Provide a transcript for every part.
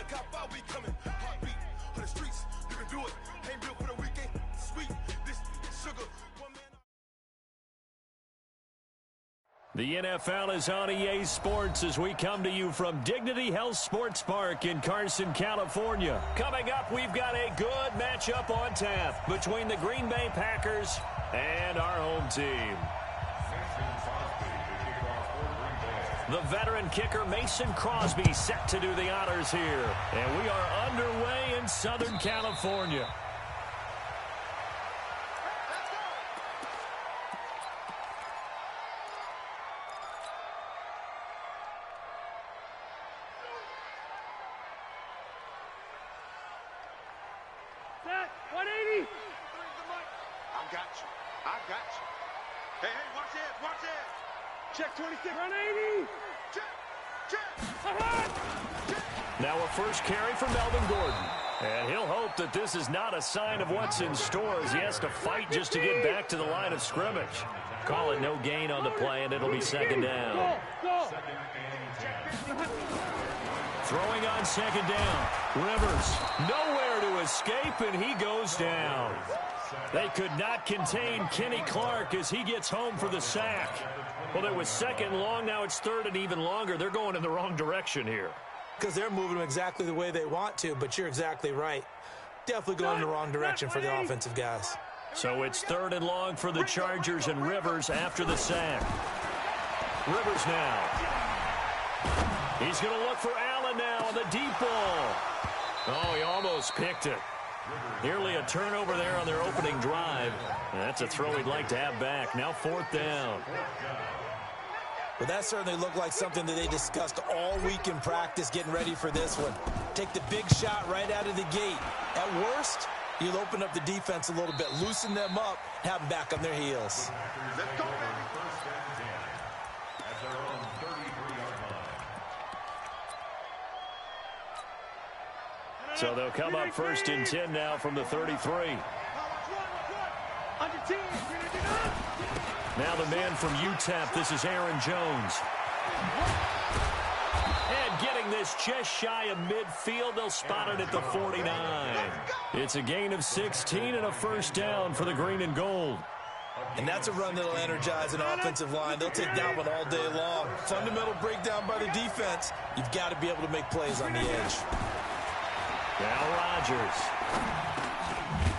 Look how far we coming. Heartbeat on the streets. You can do it. Ain't built for the weekend. Sweet. This sugar. One man. The NFL is on EA Sports as we come to you from Dignity Health Sports Park in Carson, California. Coming up, we've got a good matchup on tap between the Green Bay Packers and our home team. The veteran kicker Mason Crosby set to do the honors here. And we are underway in Southern California. Set, 180. I got you. Hey, watch it. Check 26. 180. Check. Now a first carry for Melvin Gordon. And he'll hope that this is not a sign of what's in store as he has to fight just to get back to the line of scrimmage. Call it no gain on the play, and it'll be second down. Go. Throwing on second down. Rivers nowhere to escape, and he goes down. They could not contain Kenny Clark as he gets home for the sack. Well, it was second long. Now it's third and even longer. They're going in the wrong direction here. Because they're moving them exactly the way they want to, but you're exactly right. Definitely going in the wrong direction for the offensive guys. So it's third and long for the Chargers and Rivers after the sack. Rivers now. He's going to look for Allen now on the deep ball. Oh, he almost picked it. Nearly a turnover there on their opening drive. And that's a throw he'd like to have back. Now fourth down. Well, that certainly looked like something that they discussed all week in practice getting ready for this one. Take the big shot right out of the gate. At worst, you'll open up the defense a little bit, loosen them up, have them back on their heels. Let's go, baby. So they'll come up first and 10 now from the 33. Now the man from UTEP, this is Aaron Jones. And getting this just shy of midfield, they'll spot it at the 49. It's a gain of 16 and a first down for the green and gold. And that's a run that'll energize an offensive line. They'll take that one all day long. Fundamental breakdown by the defense. You've got to be able to make plays on the edge. Now Rodgers.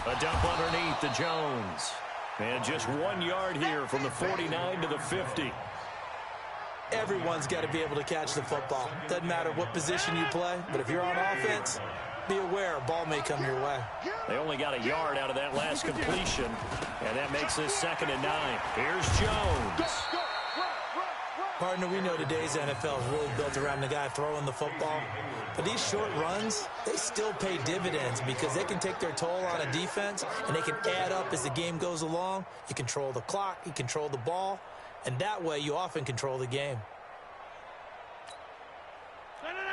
A dump underneath to Jones. And just 1 yard here from the 49 to the 50. Everyone's got to be able to catch the football. Doesn't matter what position you play, but if you're on offense, be aware a ball may come your way. They only got a yard out of that last completion, and that makes this 2nd and 9. Here's Jones. Partner, we know today's NFL is really built around the guy throwing the football. But these short runs, they still pay dividends because they can take their toll on a defense, and they can add up as the game goes along. You control the clock, you control the ball, and that way you often control the game.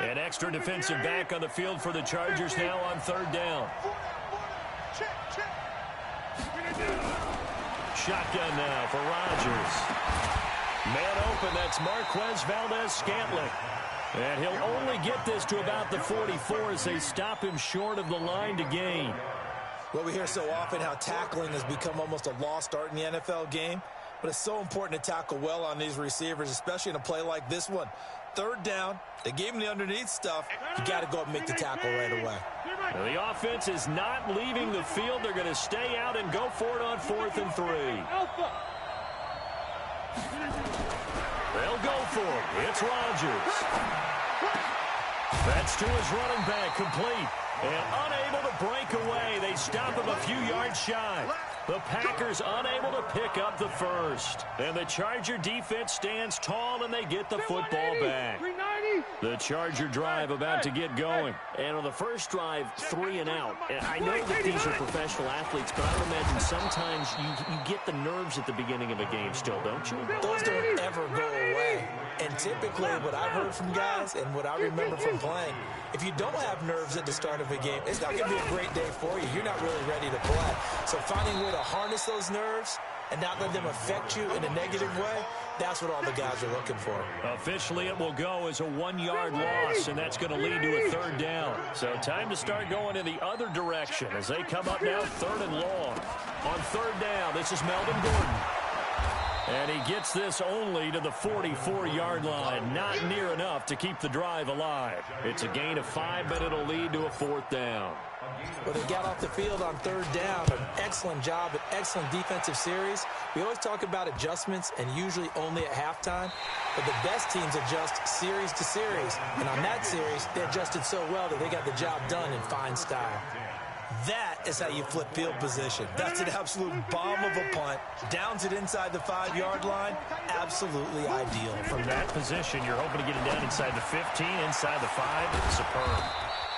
An extra defensive back on the field for the Chargers now on third down. Shotgun now for Rodgers. Man open, that's Marquez Valdez-Scantling. And he'll only get this to about the 44 as they stop him short of the line to gain. Well, we hear so often how tackling has become almost a lost art in the NFL game. But it's so important to tackle well on these receivers, especially in a play like this one. Third down, they gave him the underneath stuff. You got to go up and make the tackle right away. Now, the offense is not leaving the field. They're going to stay out and go for it on 4th and 3. They'll go for it. It's Rodgers. That's to his running back, complete. And unable to break away. They stop him a few yards shy. The Packers unable to pick up the first. And the Charger defense stands tall, and they get the football back. The Charger drive about to get going. And on the first drive, 3 and out. And I know that these are professional athletes, but I would imagine sometimes you get the nerves at the beginning of a game still, don't you? Those don't ever go away. And typically what I've heard from guys and what I remember from playing, if you don't have nerves at the start of a game, it's not going to be a great day for you. You're not really ready to play. So finding a way to harness those nerves and not let them affect you in a negative way, that's what all the guys are looking for. Officially, it will go as a 1-yard loss, and that's going to lead to a 3rd down. So time to start going in the other direction as they come up now 3rd and long. On 3rd down, this is Melvin Gordon. And he gets this only to the 44-yard line. Not near enough to keep the drive alive. It's a gain of 5, but it'll lead to a 4th down. Well, they got off the field on 3rd down. An excellent job, an excellent defensive series. We always talk about adjustments, and usually only at halftime. But the best teams adjust series to series. And on that series, they adjusted so well that they got the job done in fine style. That is how you flip field position. That's an absolute bomb of a punt. Downs it inside the 5-yard line. Absolutely ideal. From that position, you're hoping to get it down inside the 15, inside the 5. Superb.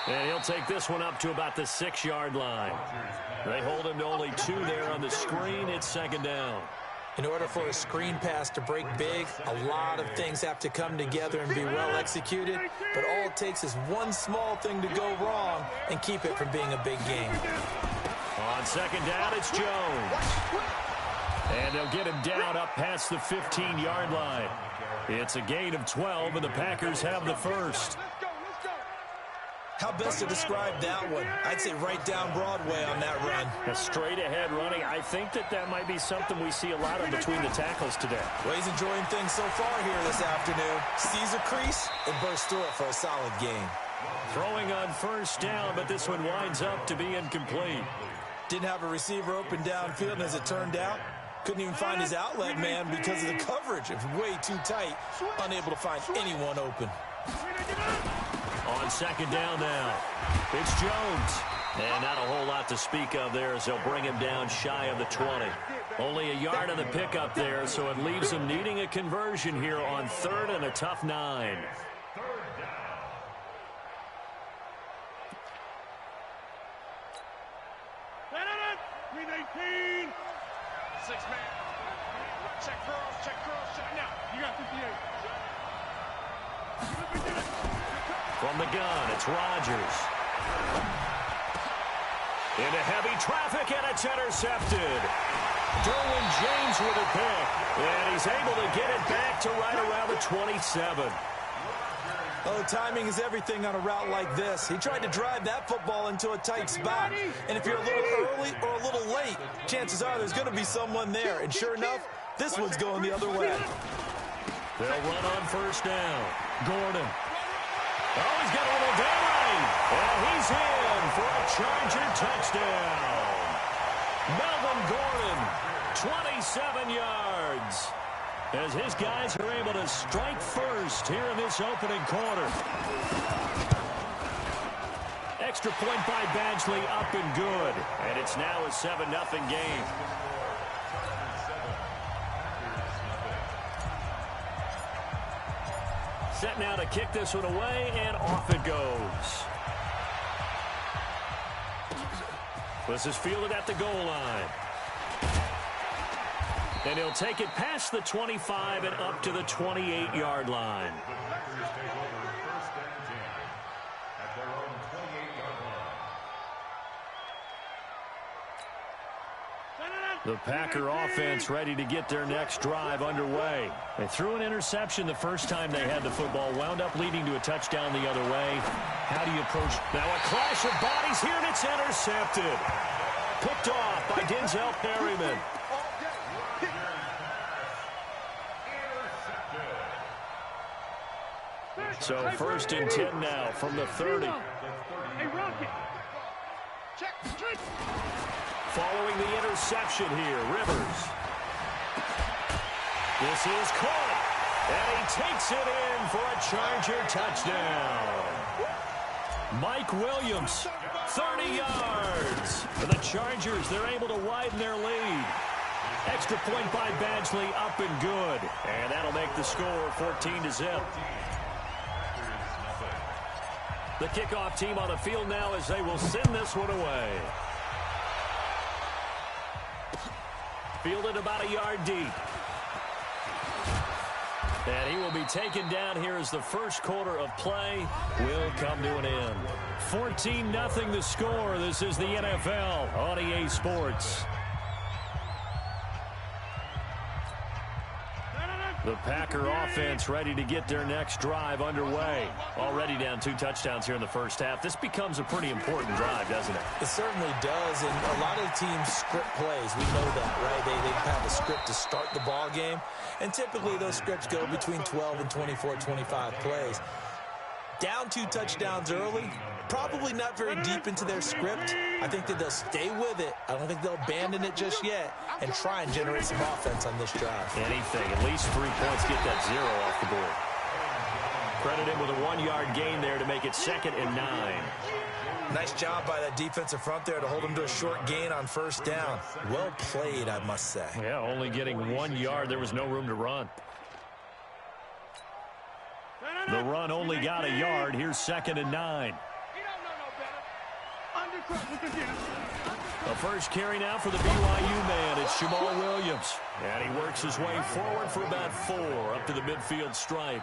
And he'll take this one up to about the 6-yard line. They hold him to only 2 there on the screen. It's 2nd down. In order for a screen pass to break big, a lot of things have to come together and be well executed. But all it takes is one small thing to go wrong and keep it from being a big game. On 2nd down, it's Jones. And they'll get him down up past the 15-yard line. It's a gain of 12, and the Packers have the first. How best to describe that one? I'd say right down Broadway on that run. A straight-ahead running. I think that might be something we see a lot of between the tackles today. Well, he's enjoying things so far here this afternoon. Sees a crease and bursts through it for a solid gain. Throwing on 1st down, but this one winds up to be incomplete. Didn't have a receiver open downfield, and as it turned out, couldn't even find his outlet man because of the coverage. It was way too tight, unable to find anyone open. On 2nd down now, it's Jones. And not a whole lot to speak of there as they'll bring him down shy of the 20. Only a yard on the pickup there, so it leaves him needing a conversion here on 3rd and a tough 9. From the gun, it's Rodgers. Into heavy traffic, and it's intercepted. Derwin James with a pick, and he's able to get it back to right around the 27. Oh, timing is everything on a route like this. He tried to drive that football into a tight spot. And if you're a little early or a little late, chances are there's going to be someone there. And sure enough, this one's going the other way. They'll run on 1st down. Gordon. Oh, he's got a little delay. And he's in for a Charger touchdown. Melvin Gordon, 27 yards. As his guys are able to strike first here in this opening quarter. Extra point by Badgley, up and good. And it's now a 7-0 game. Set now to kick this one away, and off it goes. This is fielded at the goal line. And he'll take it past the 25 and up to the 28-yard line. The Packer offense ready to get their next drive underway. They threw an interception the first time they had the football, wound up leading to a touchdown the other way. How do you approach? Now a clash of bodies here, and it's intercepted. Picked off by Denzel Perryman. So 1st and 10 now from the 30. Following the interception here, Rivers. This is caught, and he takes it in for a Charger touchdown. Mike Williams, 30 yards. For the Chargers, they're able to widen their lead. Extra point by Badgley, up and good. And that'll make the score 14-0. The kickoff team on the field now as they will send this one away. Fielded about a yard deep. And he will be taken down here as the first quarter of play will come to an end. 14-0 the score. This is the NFL on EA Sports. The Packer offense ready to get their next drive underway. Already down 2 touchdowns here in the first half. This becomes a pretty important drive, doesn't it? It certainly does, and a lot of teams script plays. We know that, right? They have a script to start the ball game, and typically those scripts go between 12 and 24, 25 plays. Down 2 touchdowns early, probably not very deep into their script. I think that they'll stay with it. I don't think they'll abandon it just yet and try and generate some offense on this drive. Anything, at least 3 points, get that 0 off the board. Credit him with a 1-yard gain there to make it 2nd and 9. Nice job by that defensive front there to hold him to a short gain on first down. Well played, I must say. Yeah, only getting 1 yard. There was no room to run. The run only got a yard. Here's 2nd and 9. The first carry now for the BYU man. It's Jamal Williams. And he works his way forward for about 4 up to the midfield stripe.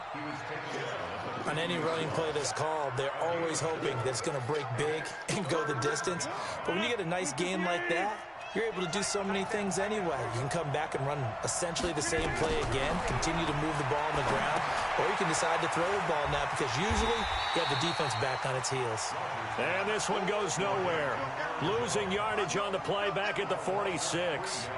On any running play that's called, they're always hoping that it's going to break big and go the distance. But when you get a nice gain like that, you're able to do so many things anyway. You can come back and run essentially the same play again, continue to move the ball on the ground, or you can decide to throw the ball now because usually you have the defense back on its heels. And this one goes nowhere. Losing yardage on the play back at the 46.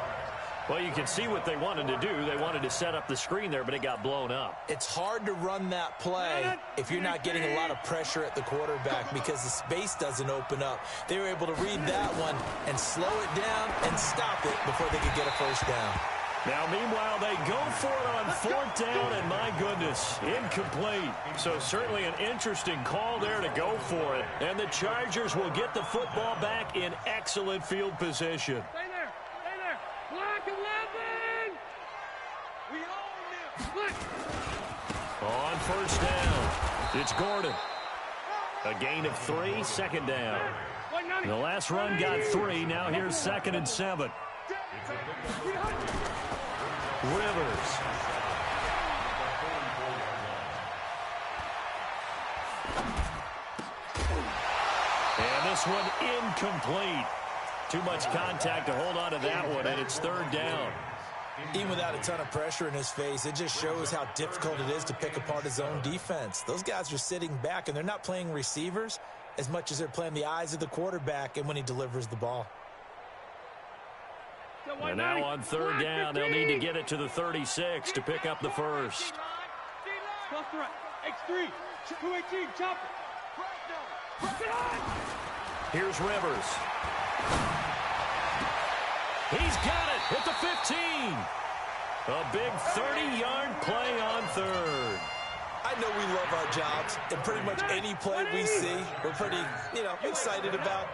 Well, you can see what they wanted to do. They wanted to set up the screen there, but it got blown up. It's hard to run that play if you're not getting a lot of pressure at the quarterback because the space doesn't open up. They were able to read that one and slow it down and stop it before they could get a first down. Now, meanwhile, they go for it on 4th down, and my goodness, incomplete. So certainly an interesting call there to go for it. And the Chargers will get the football back in excellent field position. Stay there. Stay there. Block 11. We own them. On first down, it's Gordon. A gain of 3, 2nd down. The last run got 3. Now here's 2nd and 7. Rivers. And this one incomplete. Too much contact to hold on to that one, and it's 3rd down. Even without a ton of pressure in his face, it just shows how difficult it is to pick apart his own defense. Those guys are sitting back, and they're not playing receivers as much as they're playing the eyes of the quarterback and when he delivers the ball. And now on 3rd down, they'll need to get it to the 36 to pick up the first. X3, 218, chop it. Here's Rivers. He's got it at the 15. A big 30-yard play on 3rd. I know we love our jobs, and pretty much any play we see, we're pretty, excited about.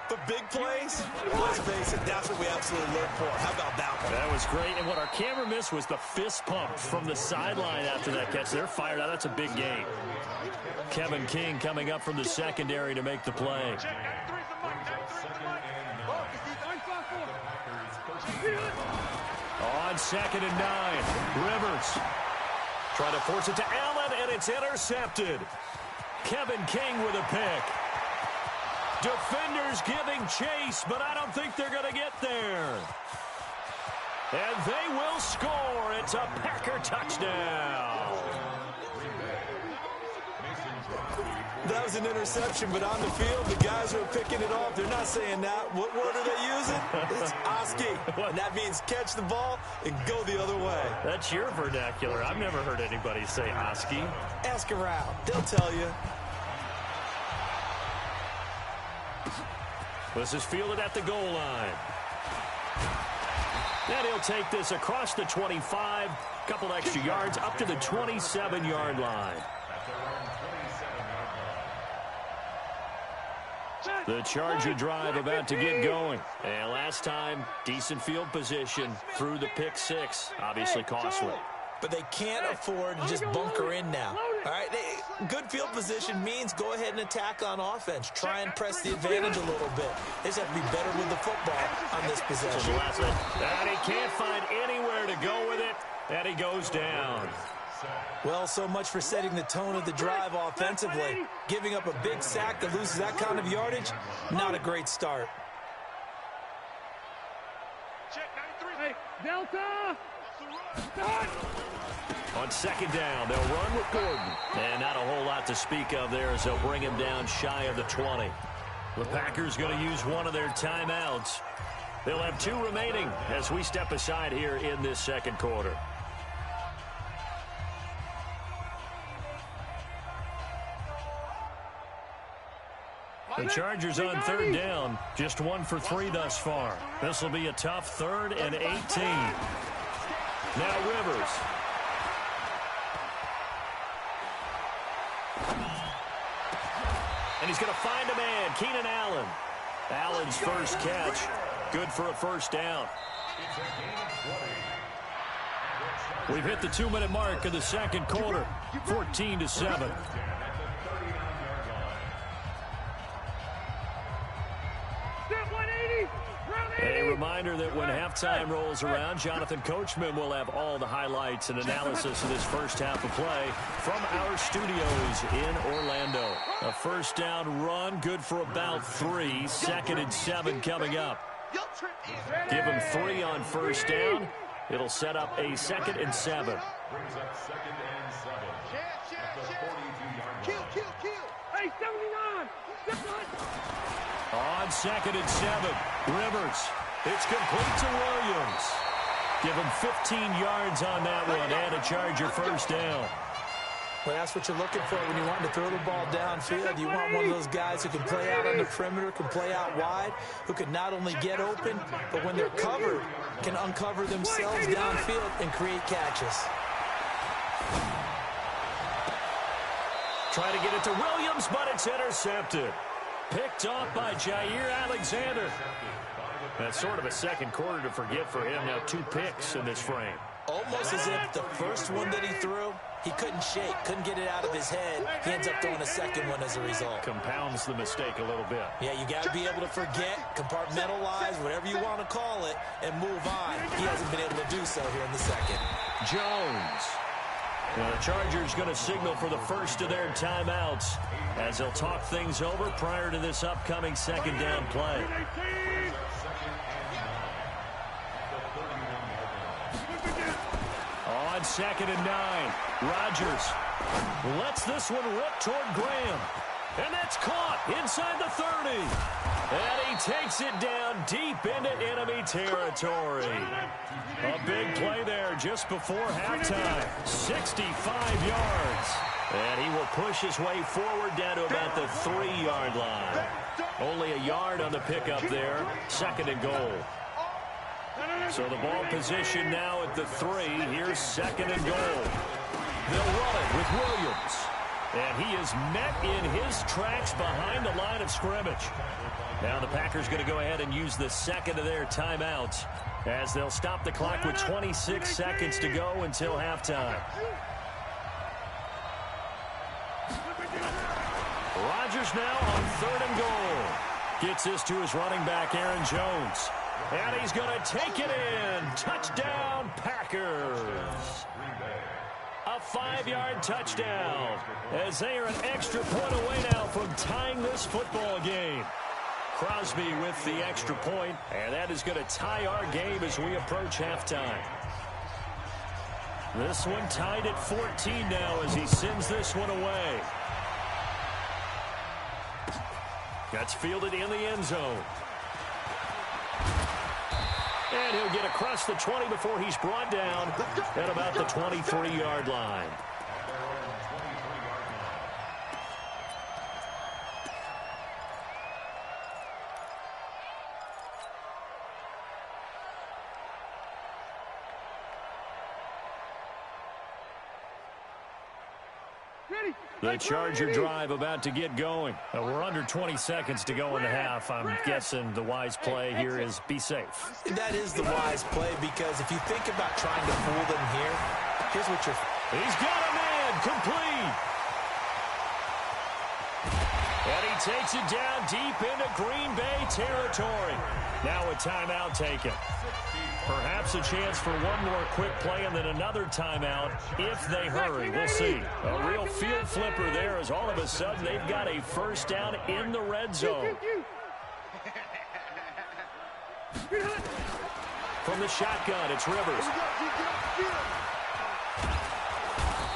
But big plays, let's face it, that's what we absolutely live for. How about that one? That was great, and what our camera missed was the fist pump from the sideline after that catch. They're fired out. That's a big game. Kevin King coming up from the secondary to make the play. On 2nd and 9, Rivers trying to force it to Allen, and it's intercepted. Kevin King with a pick. Defenders giving chase, but I don't think they're going to get there. And they will score. It's a Packer touchdown. That was an interception, but on the field, the guys who are picking it off, they're not saying that. What word are they using? It's Oski. And that means catch the ball and go the other way. That's your vernacular. I've never heard anybody say Oski. Ask around. They'll tell you. This is fielded at the goal line. And he'll take this across the 25, couple extra yards, up to the 27-yard line. The Charger drive about to get going. And last time, decent field position through the pick 6. Obviously costly. But they can't afford to just bunker in now. All right, good field position means go ahead and attack on offense. Try and press the advantage a little bit. They just have to be better with the football on this possession. And he can't find anywhere to go with it, and he goes down. Well, so much for setting the tone of the drive offensively. Giving up a big sack that loses that kind of yardage, not a great start. Hey, Delta! On second down, they'll run with Gordon. And not a whole lot to speak of there as they'll bring him down shy of the 20. The Packers going to use one of their timeouts. They'll have 2 remaining as we step aside here in this second quarter. The Chargers on third down, just 1 for 3 thus far. This will be a tough 3rd and 18. Now Rivers. And he's going to find a man, Keenan Allen. Allen's first catch, good for a first down. We've hit the 2-minute mark of the second quarter, 14-7. A reminder that when halftime rolls around, Jonathan Coachman will have all the highlights and analysis of this first half of play from our studios in Orlando. A first down run, good for about 3. 2nd and 7 coming up. Give him 3 on first down. It'll set up a 2nd and 7. Hey, 79! On 2nd and 7, Rivers. It's complete to Williams. Give him 15 yards on that one and a Charger first down. Well, that's what you're looking for when you want to throw the ball downfield. You want one of those guys who can play out on the perimeter, can play out wide, who can not only get open, but when they're covered, can uncover themselves downfield and create catches. Try to get it to Williams, but it's intercepted. Picked off by Jair Alexander. That's sort of a second quarter to forget for him. Now 2 picks in this frame. Almost as if the first one that he threw, he couldn't shake, couldn't get it out of his head. He ends up throwing a second one as a result. Compounds the mistake a little bit. Yeah, you got to be able to forget, compartmentalize, whatever you want to call it, and move on. He hasn't been able to do so here in the second. Jones. Well, the Chargers going to signal for the first of their timeouts as they'll talk things over prior to this upcoming second down play. On 2nd and 9, Rodgers lets this one rip toward Graham. And that's caught inside the 30. And he takes it down deep into enemy territory. A big play there just before halftime. 65 yards. And he will push his way forward down to about the 3-yard line. Only a yard on the pickup there. 2nd and goal. So the ball position now at the 3. Here's 2nd and goal. They'll run it with Williams. And he is met in his tracks behind the line of scrimmage. Now the Packers going to go ahead and use the second of their timeouts as they'll stop the clock with 26 seconds to go until halftime. Rodgers now on 3rd and goal. Gets this to his running back, Aaron Jones. And he's going to take it in. Touchdown, Packers. A 5-yard touchdown as they are an extra point away now from tying this football game. Crosby with the extra point, and that is going to tie our game as we approach halftime. This one tied at 14 now as he sends this one away. That's fielded in the end zone. And he'll get across the 20 before he's brought down at about the 23-yard line. The Charger drive about to get going. We're under 20 seconds to go in the half. I'm guessing the wise play here is be safe. That is the wise play because if you think about trying to fool them here, here's what you're... He's got a man complete. And he takes it down deep into Green Bay territory. Now a timeout taken. Perhaps a chance for one more quick play and then another timeout if they hurry. We'll see. A real field flipper there as all of a sudden they've got a first down in the red zone. From the shotgun, it's Rivers.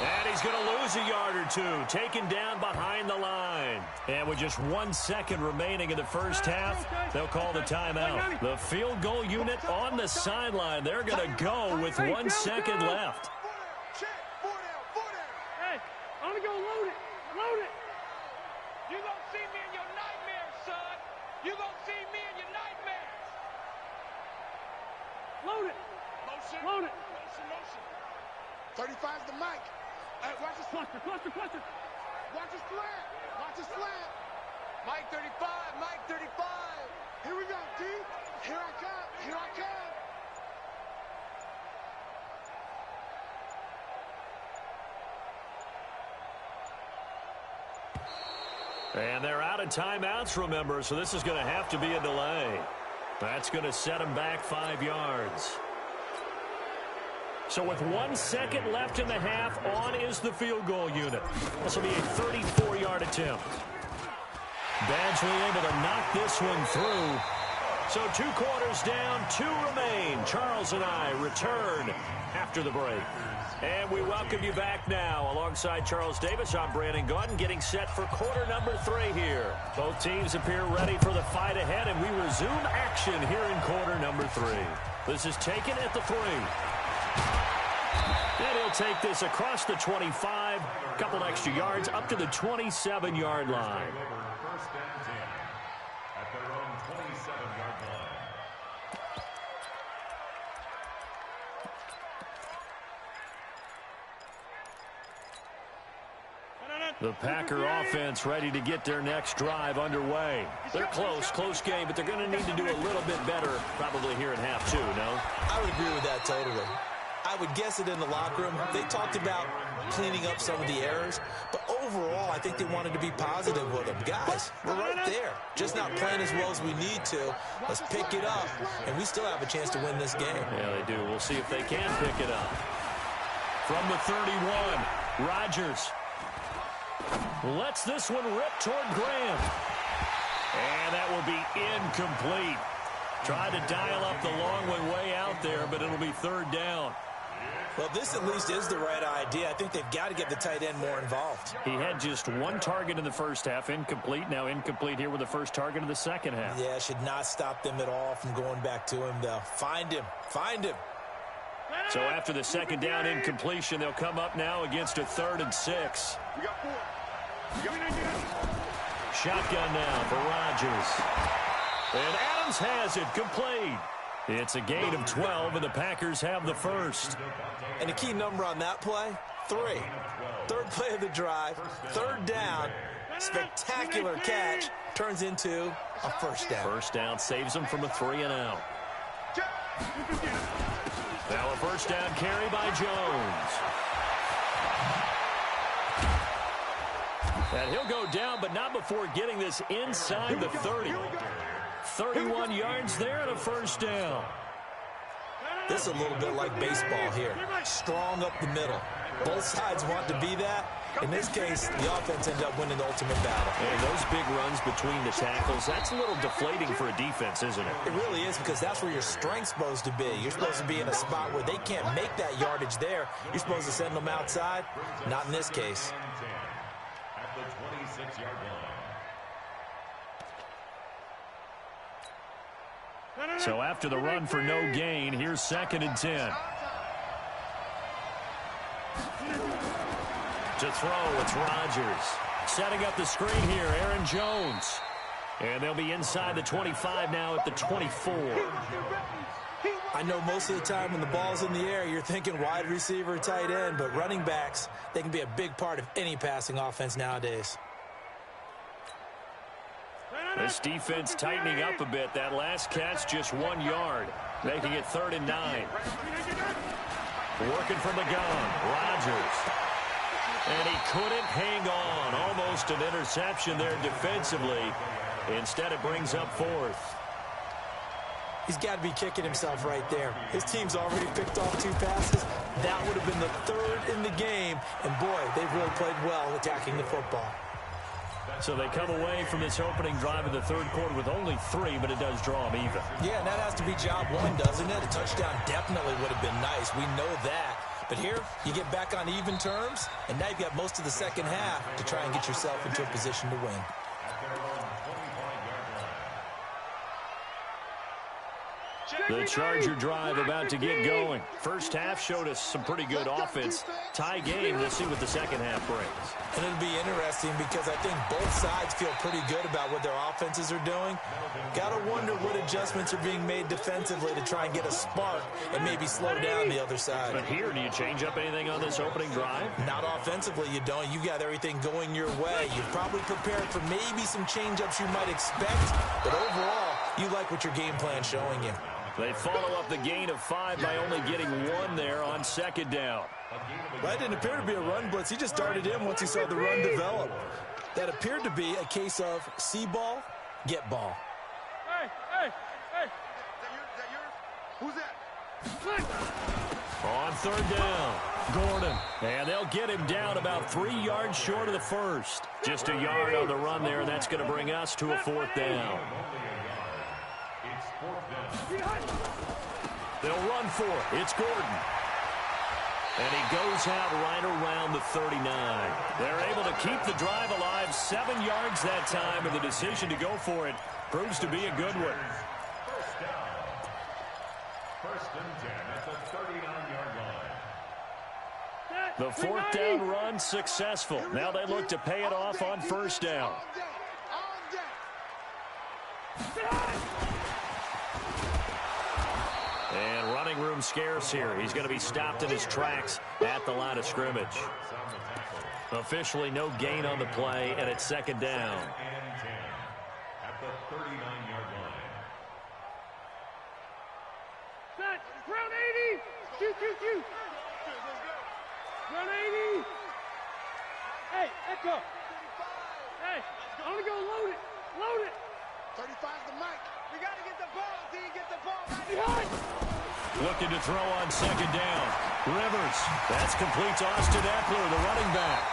And he's going to lose a yard or two, taken down behind the line. And with just 1 second remaining in the first half, they'll call the timeout. The field goal unit on the sideline. They're going to go with 1 second left. Hey, I'm going to go load it. Load it. You going to see me in your nightmares, son. You going to see me in your nightmares. Load it. Motion. Load it. Motion. 35's the mic. Hey, watch this. Cluster. Watch his slant. Watch his slant. Mike 35. Mike 35. Here we go, D. Here I come. And they're out of timeouts, remember, so this is going to have to be a delay. That's going to set them back 5 yards. So with 1 second left in the half, on is the field goal unit. This will be a 34-yard attempt. Badgley able to knock this one through. So 2 quarters down, 2 remain. Charles and I return after the break. And we welcome you back now. Alongside Charles Davis, I'm Brandon Gaudin, getting set for quarter number 3 here. Both teams appear ready for the fight ahead, and we resume action here in quarter number 3. This is taken at the 3. And he'll take this across the 25, a couple extra yards up to the 27-yard line. First and 10 at their own 27-yard line. The Packer offense ready to get their next drive underway. They're close game, but they're going to need to do a little bit better probably here in half 2, no? I would agree with that totally. I would guess it in the locker room. They talked about cleaning up some of the errors, but overall, I think they wanted to be positive with them. Guys, we're right there. Just not playing as well as we need to. Let's pick it up, and we still have a chance to win this game. Yeah, they do. We'll see if they can pick it up. From the 31, Rodgers lets this one rip toward Graham. And that will be incomplete. Tried to dial up the long one way out there, but it'll be 3rd down. Well, this at least is the right idea. I think they've got to get the tight end more involved. He had just 1 target in the first half, incomplete. Now incomplete here with the first target of the second half. Yeah, should not stop them at all from going back to him, though. Find him. So after the second down incompletion, they'll come up now against a 3rd and 6. We got 4. Shotgun now for Rodgers. And Adams has it complete. It's a gain of 12, and the Packers have the first. And the key number on that play, 3. 3rd play of the drive, 3rd down, spectacular catch, turns into a first down. First down saves them from a 3-and-out. Now a first down carry by Jones. And he'll go down, but not before getting this inside the 30. 31 yards there and a first down. This is a little bit like baseball here. Strong up the middle. Both sides want to be that. In this case, the offense ended up winning the ultimate battle. And those big runs between the tackles, that's a little deflating for a defense, isn't it? It really is, because that's where your strength's supposed to be. You're supposed to be in a spot where they can't make that yardage there. You're supposed to send them outside. Not in this case. At the 26-yard line. So after the run for no gain, here's 2nd and 10. To throw, it's Rodgers. Setting up the screen here, Aaron Jones. And they'll be inside the 25 now at the 24. I know most of the time when the ball's in the air, you're thinking wide receiver, tight end, but running backs, they can be a big part of any passing offense nowadays. This defense tightening up a bit. That last catch just 1 yard, making it 3rd and 9. Working from the gun, Rodgers. And he couldn't hang on. Almost an interception there defensively. Instead, it brings up 4th. He's got to be kicking himself right there. His team's already picked off 2 passes. That would have been the 3rd in the game. And, boy, they've really played well attacking the football. So they come away from this opening drive in the third quarter with only 3, but it does draw them even. Yeah, and that has to be job one, doesn't it? A touchdown definitely would have been nice. We know that. But here, you get back on even terms, and now you've got most of the second half to try and get yourself into a position to win. The Charger drive about to get going. First half showed us some pretty good offense. Tie game, we'll see what the second half brings. And it'll be interesting because I think both sides feel pretty good about what their offenses are doing. Got to wonder what adjustments are being made defensively to try and get a spark and maybe slow down the other side. But here, do you change up anything on this opening drive? Not offensively, you don't. You got everything going your way. You've probably prepared for maybe some change-ups you might expect, but overall, you like what your game plan's showing you. They follow up the gain of 5 by only getting 1 there on second down. Well, that didn't appear to be a run blitz. He just darted in once he saw the run develop. That appeared to be a case of see ball, get ball. Hey! Is that yours? Who's that? On third down, Gordon. And they'll get him down about 3 yards short of the first. Just a yard on the run there, and that's going to bring us to a 4th down. They'll run for it. It's Gordon. And he goes out right around the 39. They're able to keep the drive alive 7 yards that time, and the decision to go for it proves to be a good one. First down. First and 10 at the 39-yard line. The 4th down run successful. Now they look to pay it off on first down. And running room scarce here. He's going to be stopped in his tracks at the line of scrimmage. Officially no gain on the play, and it's second down. And 10 at the 39-yard line. Set. Round 80. Shoot. Round 80. Hey, Echo. Hey, I'm going to go load it. 35's the mic. We got to get the ball. D, get the ball right. Looking to throw on second down. Rivers. That's complete to Austin Eckler, the running back.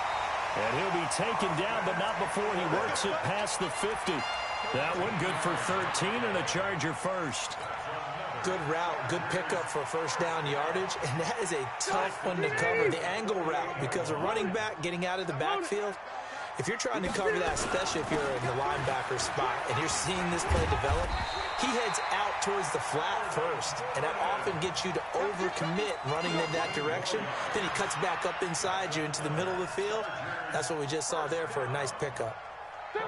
And he'll be taken down, but not before he works it past the 50. That one good for 13 and a Charger first. Good route, good pickup for first down yardage, and that is a tough one to cover, the angle route, because a running back getting out of the backfield, if you're trying to cover that, especially if you're in the linebacker spot and you're seeing this play develop, he heads out towards the flat first, and that often gets you to overcommit running in that direction. Then he cuts back up inside you into the middle of the field. That's what we just saw there for a nice pickup.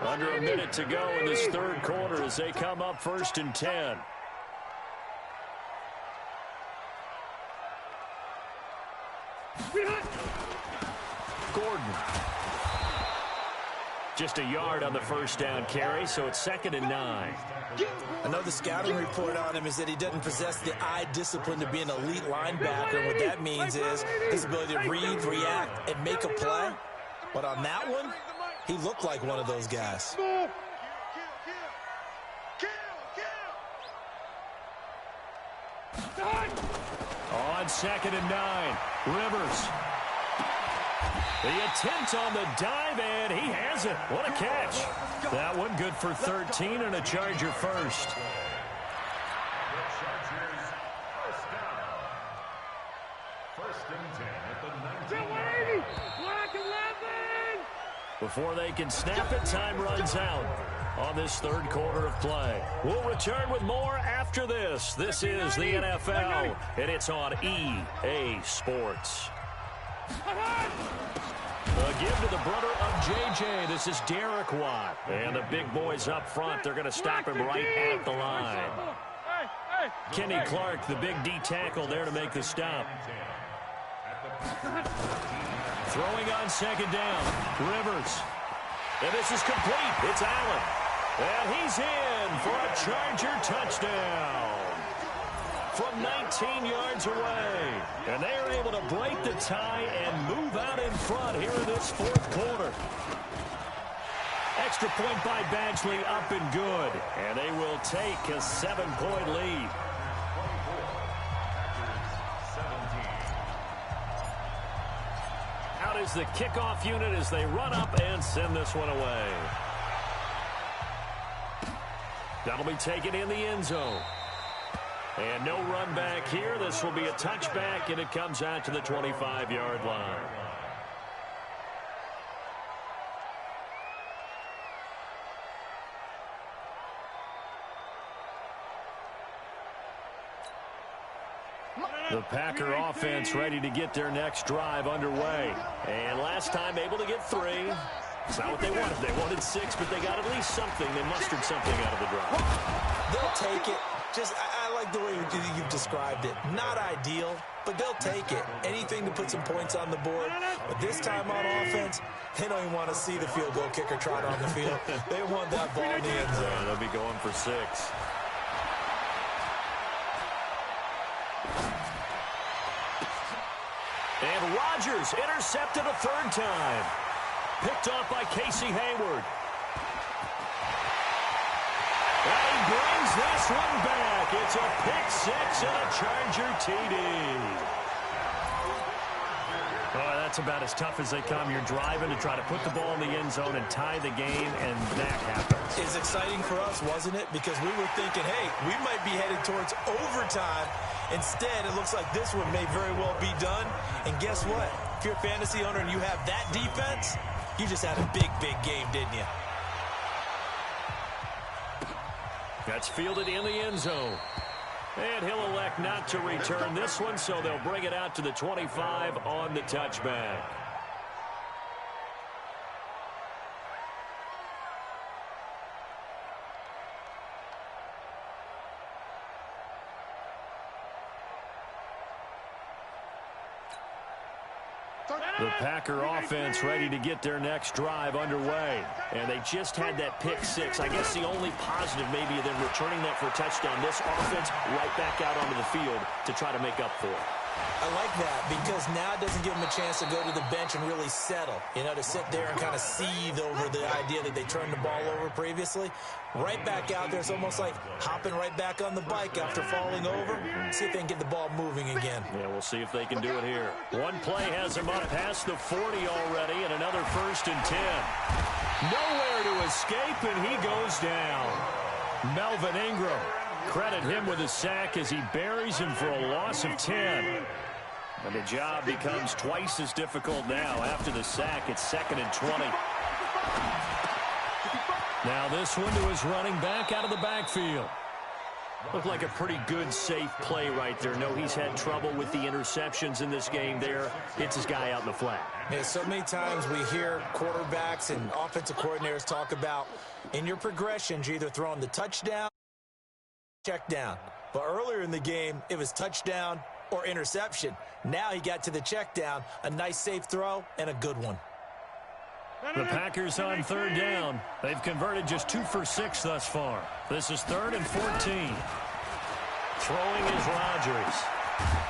Under a minute to go in this third quarter as they come up first and 10. Gordon. Just a yard on the first down carry, so it's second and 9. I know the scouting report on him is that he doesn't possess the eye discipline to be an elite linebacker. And what that means is his ability to read, react, and make a play. But on that one, he looked like one of those guys. On second and 9, Rivers. The attempt on the dive, and he has it. What a catch. That one good for 13 and a Charger first. The Chargers first down. First and 10 at the 19-yard line. Before they can snap it, time runs out on this third quarter of play. We'll return with more after this. This is the NFL, and it's on EA Sports. A give to the brother of JJ. This is Derek Watt. And the big boys up front, they're going to stop him right at the line. Kenny Clark, the big D tackle there to make the stop. Throwing on second down. Rivers. And this is complete. It's Allen. And he's in for a Charger touchdown from 19 yards away. And they are able to break the tie and move out in front here in this fourth quarter. Extra point by Badgley up and good. And they will take a 7-point lead. 17. Out is the kickoff unit as they run up and send this one away. That'll be taken in the end zone. And no run back here. This will be a touchback, and it comes out to the 25-yard line. The Packer offense ready to get their next drive underway. And last time able to get 3. It's not what they wanted. They wanted 6, but they got at least something. They mustered something out of the drive. They'll take it. I like the way you've described it. Not ideal, but they'll take it. Anything to put some points on the board. But this time on offense, they don't even want to see the field goal kicker trot on the field. They want that ball in the end zone. Yeah, they'll be going for 6. And Rodgers intercepted a 3rd time. Picked off by Casey Hayward. And he brings this one back. It's a pick 6 and a Charger TD. Oh, that's about as tough as they come. You're driving to try to put the ball in the end zone and tie the game, and that happens. It's exciting for us, wasn't it? Because we were thinking, hey, we might be headed towards overtime. Instead, it looks like this one may very well be done. And guess what? If you're a fantasy owner and you have that defense, you just had a big, big game, didn't you? That's fielded in the end zone. And he'll elect not to return this one, so they'll bring it out to the 25 on the touchback. The Packer offense ready to get their next drive underway. And they just had that pick 6. I guess the only positive maybe than returning that for a touchdown. This offense right back out onto the field to try to make up for it. I like that because now it doesn't give them a chance to go to the bench and really settle. You know, to sit there and kind of seethe over the idea that they turned the ball over previously. Right back out there, it's almost like hopping right back on the bike after falling over. See if they can get the ball moving again. Yeah, we'll see if they can do it here. One play has him up past the 40 already, and another 1st and 10. Nowhere to escape, and he goes down. Melvin Ingram. Credit him with a sack as he buries him for a loss of 10. And the job becomes twice as difficult now. After the sack, it's 2nd and 20. Now this one to his running back out of the backfield. Looked like a pretty good, safe play right there. No, he's had trouble with the interceptions in this game there. It's his guy out in the flat. Yeah, so many times we hear quarterbacks and offensive coordinators talk about in your progressions, you're either throwing the touchdown, check down. But earlier in the game, it was touchdown or interception. Now he got to the check down, a nice safe throw, and a good one. The Packers on 3rd down. They've converted just 2 for 6 thus far. This is 3rd and 14. Throwing is Rodgers.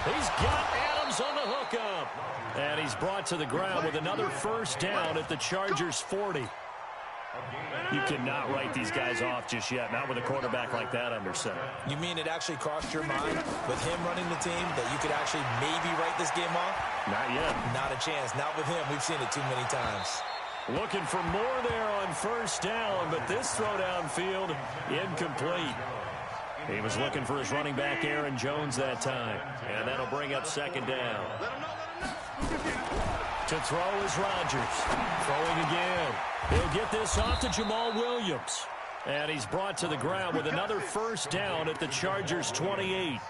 He's got Adams on the hookup. And he's brought to the ground with another 1st down at the Chargers' 40. You cannot write these guys off just yet, not with a quarterback like that under center. You mean it actually crossed your mind with him running the team that you could actually maybe write this game off? Not yet. Not a chance. Not with him. We've seen it too many times. Looking for more there on 1st down, but this throw downfield incomplete. He was looking for his running back, Aaron Jones, that time. And that'll bring up 2nd down. To throw is Rodgers. Throwing again. He'll get this off to Jamal Williams. And he's brought to the ground with another 1st down at the Chargers' 28.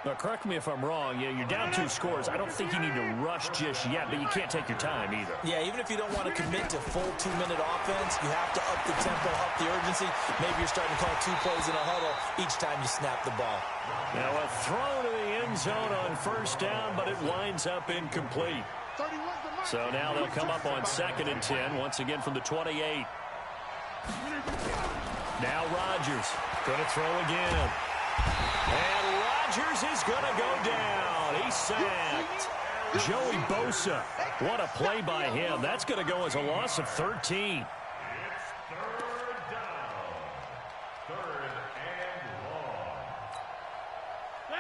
Now, correct me if I'm wrong. You're down 2 scores. I don't think you need to rush just yet, but you can't take your time either. Yeah, even if you don't want to commit to full 2-minute offense, you have to up the tempo, up the urgency. Maybe you're starting to call 2 plays in a huddle each time you snap the ball. Now, a throw to the end zone on 1st down, but it winds up incomplete. So now they'll come up on 2nd and 10, once again from the 28. Now Rodgers going to throw again. And Rodgers is going to go down. He's sacked. Joey Bosa. What a play by him. That's going to go as a loss of 13.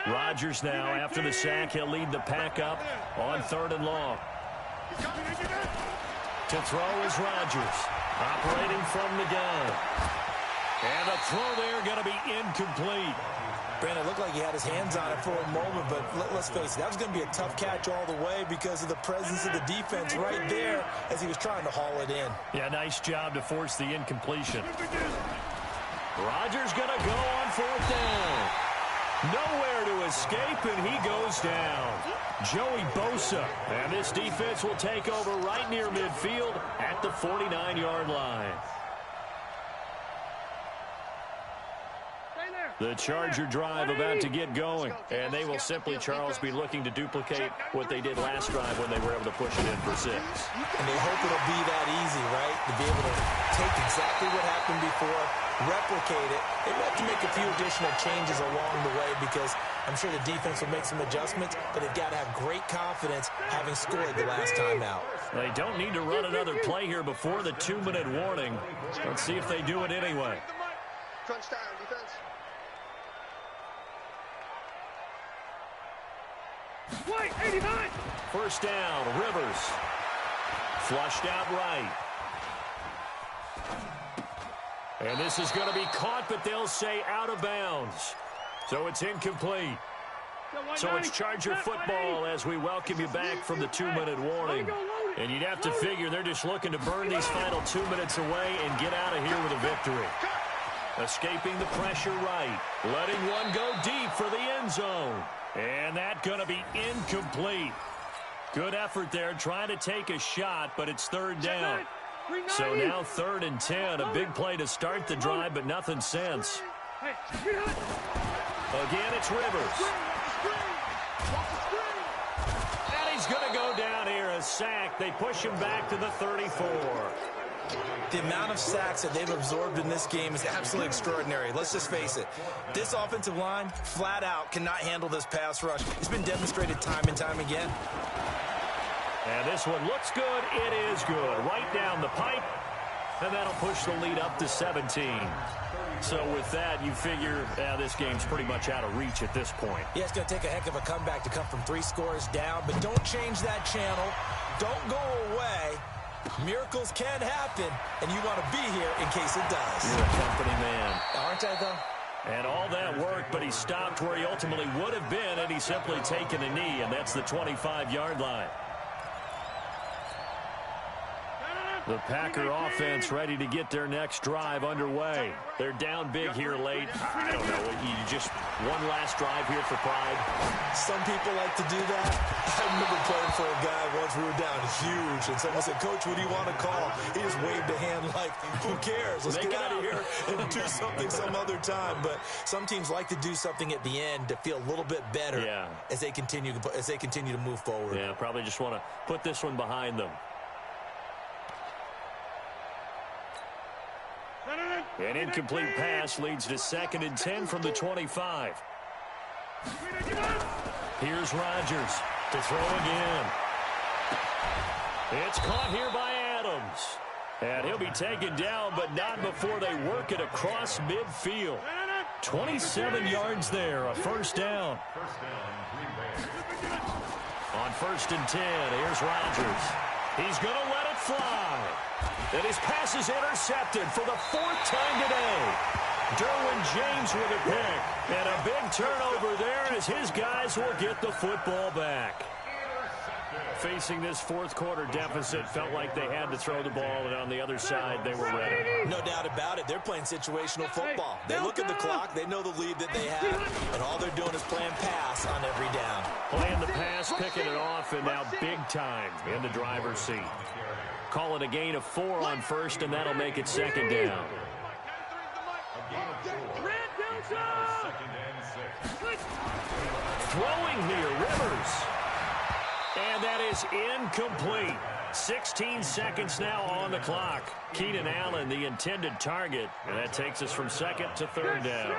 Rodgers now, after the sack, he'll lead the pack up on 3rd and long. To throw is Rodgers, operating from the gun. And the throw there going to be incomplete. Brandon, it looked like he had his hands on it for a moment, but let's face it, that was going to be a tough catch all the way because of the presence of the defense right there as he was trying to haul it in. Yeah, nice job to force the incompletion. Rodgers going to go on 4th down. Nowhere to escape, and he goes down. Joey Bosa. And this defense will take over right near midfield at the 49-yard line. The Charger drive about to get going, and they will simply, Charles, be looking to duplicate what they did last drive when they were able to push it in for 6. And they hope it'll be that easy, right? To be able to take exactly what happened before, replicate it. They have to make a few additional changes along the way because I'm sure the defense will make some adjustments, but they've got to have great confidence having scored the last time out. They don't need to run another play here before the 2-minute warning. Let's see if they do it anyway. Crunch down, defense. Wait, 89! 1st down, Rivers. Flushed out right. And this is going to be caught, but they'll say out of bounds. So it's incomplete. So it's Charger football as we welcome you back from the 2-minute warning. And you'd have to figure they're just looking to burn these final 2 minutes away and get out of here with a victory. Escaping the pressure right. Letting one go deep for the end zone. And that's going to be incomplete. Good effort there, trying to take a shot, but it's 3rd down. So now 3rd and 10, a big play to start the drive, but nothing since. Again, it's Rivers. And he's going to go down here, a sack. They push him back to the 34. The amount of sacks that they've absorbed in this game is absolutely extraordinary. Let's just face it. This offensive line, flat out, cannot handle this pass rush. It's been demonstrated time and time again. And this one looks good. It is good. Right down the pipe. And that'll push the lead up to 17. So with that, you figure this game's pretty much out of reach at this point. Yeah, it's going to take a heck of a comeback to come from 3 scores down. But don't change that channel. Don't go away. Miracles can happen, and you want to be here in case it does. You're a company man. Aren't I, though? And all that work, but he stopped where he ultimately would have been, and he's simply taken a knee, and that's the 25-yard line. The Packer offense ready to get their next drive underway. They're down big here late. I don't know. You just one last drive here for pride. Some people like to do that. I remember playing for a guy once. We were down huge, and someone said, "Coach, what do you want to call?" He just waved a hand like, "Who cares? Let's get out of here and do something some other time." But some teams like to do something at the end to feel a little bit better as they continue to move forward. Yeah, probably just want to put this one behind them. An incomplete pass leads to 2nd and 10 from the 25. Here's Rodgers to throw again. It's caught here by Adams. And he'll be taken down, but not before they work it across midfield. 27 yards there, a 1st down. On 1st and 10, here's Rodgers. He's going to let it fly. And his pass is intercepted for the 4th time today. Derwin James with a pick. And a big turnover there as his guys will get the football back. Facing this 4th quarter deficit, felt like they had to throw the ball, and on the other side, they were ready. No doubt about it. They're playing situational football. They look at the clock. They know the lead that they have, and all they're doing is playing pass on every down. Playing the pass, picking it off, and now big time in the driver's seat. Call it a gain of 4 on 1st, and that'll make it 2nd down. Throwing here, Rivers. And that is incomplete. 16 seconds now on the clock. Keenan Allen, the intended target. And that takes us from 2nd to 3rd down.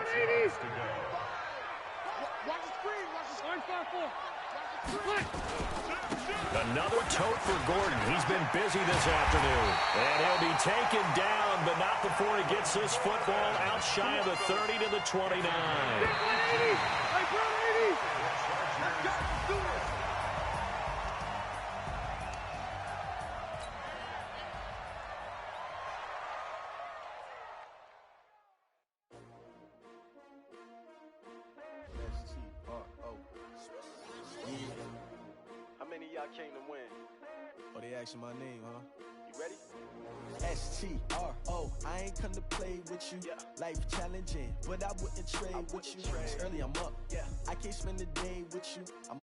Another tote for Gordon. He's been busy this afternoon. And he'll be taken down, but not before he gets this football out shy of the 30 to the 29. I came to win. Oh, they asking my name, huh? You ready? STRO, I ain't come to play with you. Life challenging, but I wouldn't trade with you. It's early, I'm up. I can't spend the day with you. I'm